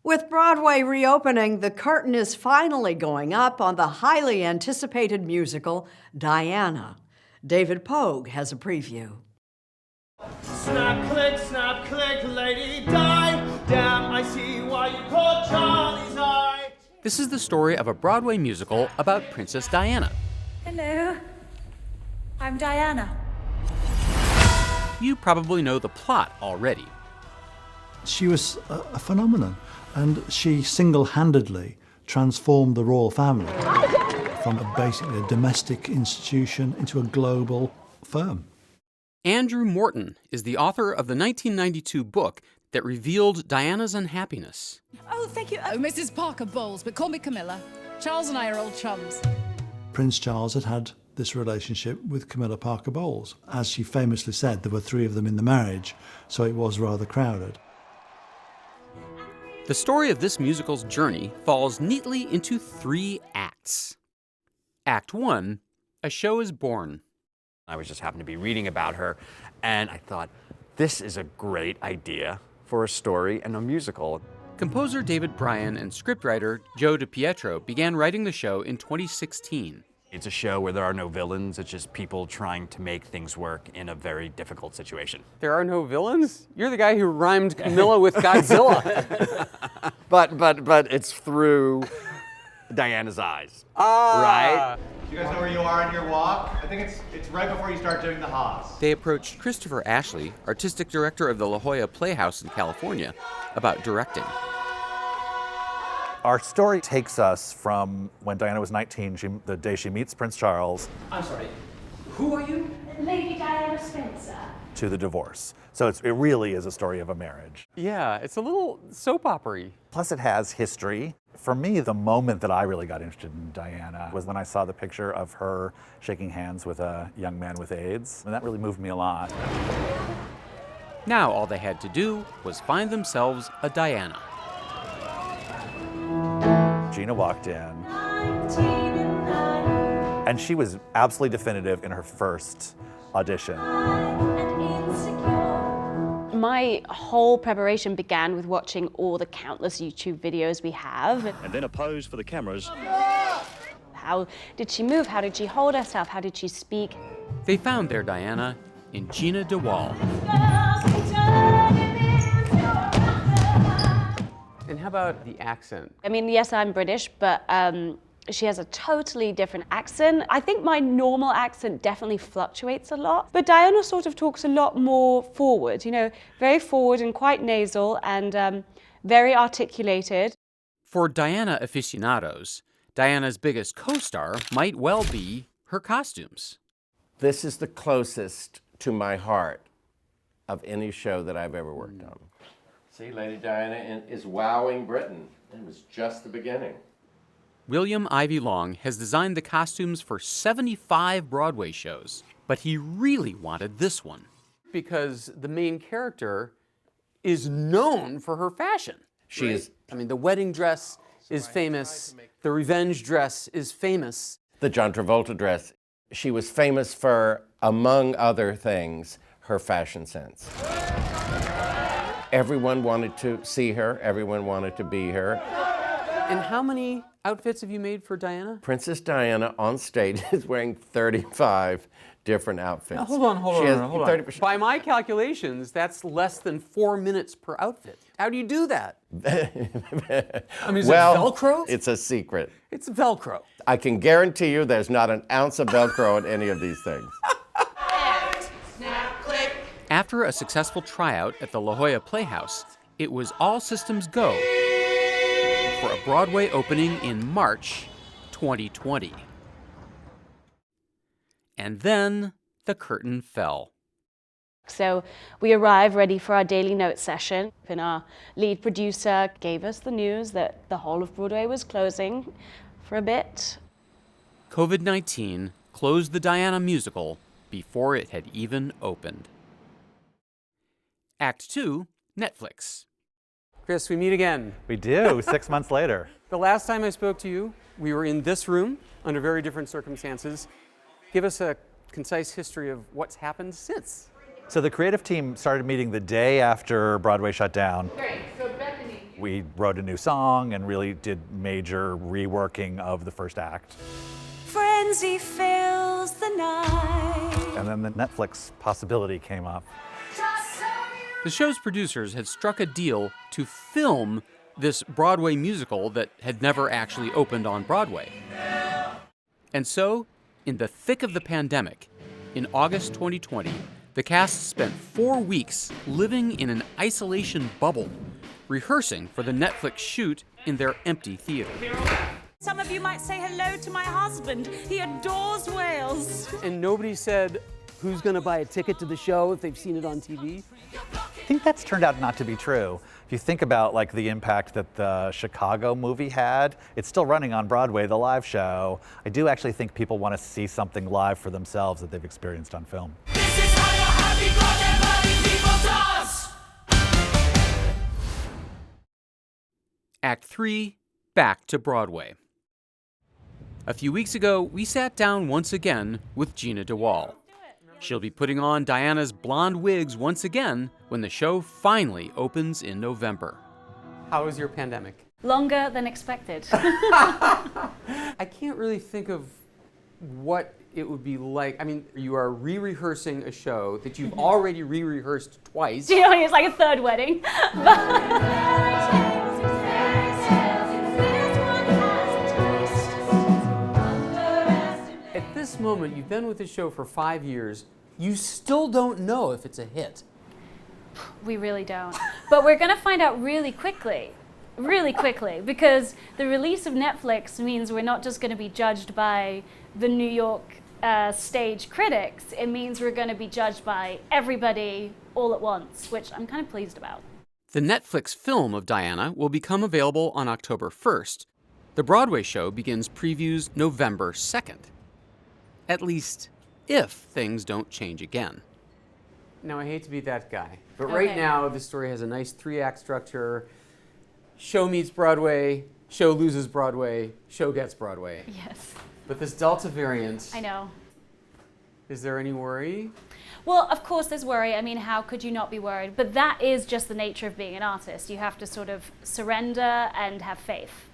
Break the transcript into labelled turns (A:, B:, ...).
A: With Broadway reopening, the curtain is finally going up on the highly anticipated musical, Diana. David Pogue has a preview.
B: Snap, click, lady, die. Damn, I see why you called Charlie's eye.
C: This is the story of a Broadway musical about Princess Diana.
D: Hello, I'm Diana.
C: You probably know the plot already.
E: She was a phenomenon, and she single-handedly transformed the royal family from basically a domestic institution into a global firm.
C: Andrew Morton is the author of the 1992 book that revealed Diana's unhappiness.
D: Oh, thank you.
F: Oh, Mrs. Parker Bowles, but call me Camilla. Charles and I are old chums.
E: Prince Charles had this relationship with Camilla Parker Bowles. As she famously said, there were 3 of them in the marriage, so it was rather crowded.
C: The story of this musical's journey falls neatly into 3 acts. Act 1, a show is born.
G: I was just happened to be reading about her, and I thought, this is a great idea for a story and a musical.
C: Composer David Bryan and scriptwriter Joe De Pietro began writing the show in 2016.
G: It's a show where there are no villains, it's just people trying to make things work in a very difficult situation.
C: There are no villains? You're the guy who rhymed Camilla with Godzilla.
G: But it's through Diana's eyes, right?
H: Do you guys know where you are on your walk? I think it's right before you start doing the Haas.
C: They approached Christopher Ashley, artistic director of the La Jolla Playhouse in California, about directing.
I: Our story takes us from when Diana was 19, the day she meets Prince Charles.
B: I'm sorry, who are you?
D: Lady Diana Spencer.
I: To the divorce. So it really is a story of a marriage.
C: Yeah, it's a little soap opera-y.
I: Plus it has history. For me, the moment that I really got interested in Diana was when I saw the picture of her shaking hands with a young man with AIDS, and that really moved me a lot.
C: Now all they had to do was find themselves a Diana.
I: Gina walked in, and she was absolutely definitive in her first audition.
J: My whole preparation began with watching all the countless YouTube videos we have.
K: And then a pose for the cameras.
J: How did she move? How did she hold herself? How did she speak?
C: They found their Diana in Gina DeWall. And how about the accent?
J: I mean, yes, I'm British, but she has a totally different accent. I think my normal accent definitely fluctuates a lot, but Diana sort of talks a lot more forward, you know, very forward and quite nasal and very articulated.
C: For Diana aficionados, Diana's biggest co-star might well be her costumes.
L: This is the closest to my heart of any show that I've ever worked on. See, Lady Diana is wowing Britain. It was just the beginning.
C: William Ivy Long has designed the costumes for 75 Broadway shows, but he really wanted this one. Because the main character is known for her fashion. She is. I mean, the wedding dress is famous. The revenge dress is famous.
L: The John Travolta dress. She was famous for, among other things, her fashion sense. Everyone wanted to see her. Everyone wanted to be her.
C: And how many outfits have you made for Diana?
L: Princess Diana on stage is wearing 35 different outfits.
C: Now, hold on. By my calculations, that's less than 4 minutes per outfit. How do you do that? I mean, is it Velcro?
L: It's a secret.
C: It's Velcro.
L: I can guarantee you there's not an ounce of Velcro in any of these things.
C: After a successful tryout at the La Jolla Playhouse, it was all systems go for a Broadway opening in March 2020. And then the curtain fell.
J: So we arrived ready for our daily note session, and our lead producer gave us the news that the whole of Broadway was closing for a bit.
C: COVID-19 closed the Diana musical before it had even opened. Act 2, Netflix. Chris, we meet again.
I: We do, 6 months later.
C: The last time I spoke to you, we were in this room under very different circumstances. Give us a concise history of what's happened since.
I: So the creative team started meeting the day after Broadway shut down.
F: Great, so Bethany,
I: We wrote a new song and really did major reworking of the first act.
D: Frenzy fills the night.
I: And then the Netflix possibility came up.
C: The show's producers had struck a deal to film this Broadway musical that had never actually opened on Broadway. And so, in the thick of the pandemic, in August 2020, the cast spent 4 weeks living in an isolation bubble, rehearsing for the Netflix shoot in their empty theater.
D: Some of you might say hello to my husband. He adores Wales.
M: And nobody said who's going to buy a ticket to the show if they've seen it on TV?
I: I think that's turned out not to be true. If you think about like the impact that the Chicago movie had, it's still running on Broadway, the live show. I do actually think people want to see something live for themselves that they've experienced on film.
B: This is how your happy people does.
C: Act 3, back to Broadway. A few weeks ago, we sat down once again with Gina DeWall. She'll be putting on Diana's blonde wigs once again when the show finally opens in November. How was your pandemic?
J: Longer than expected.
C: I can't really think of what it would be like. I mean, you are re-rehearsing a show that you've already re-rehearsed twice.
J: You know, it's like a third wedding.
C: At this moment, you've been with the show for 5 years. You still don't know if it's a hit.
J: We really don't. But we're going to find out really quickly, because the release of Netflix means we're not just going to be judged by the New York stage critics. It means we're going to be judged by everybody all at once, which I'm kind of pleased about.
C: The Netflix film of Diana will become available on October 1st. The Broadway show begins previews November 2nd. At least, if things don't change again. Now, I hate to be that guy, but right now the story has a nice 3-act structure. Show meets Broadway, show loses Broadway, show gets Broadway.
J: Yes.
C: But this Delta variant...
J: I know.
C: Is there any worry?
J: Well, of course there's worry. I mean, how could you not be worried? But that is just the nature of being an artist. You have to sort of surrender and have faith.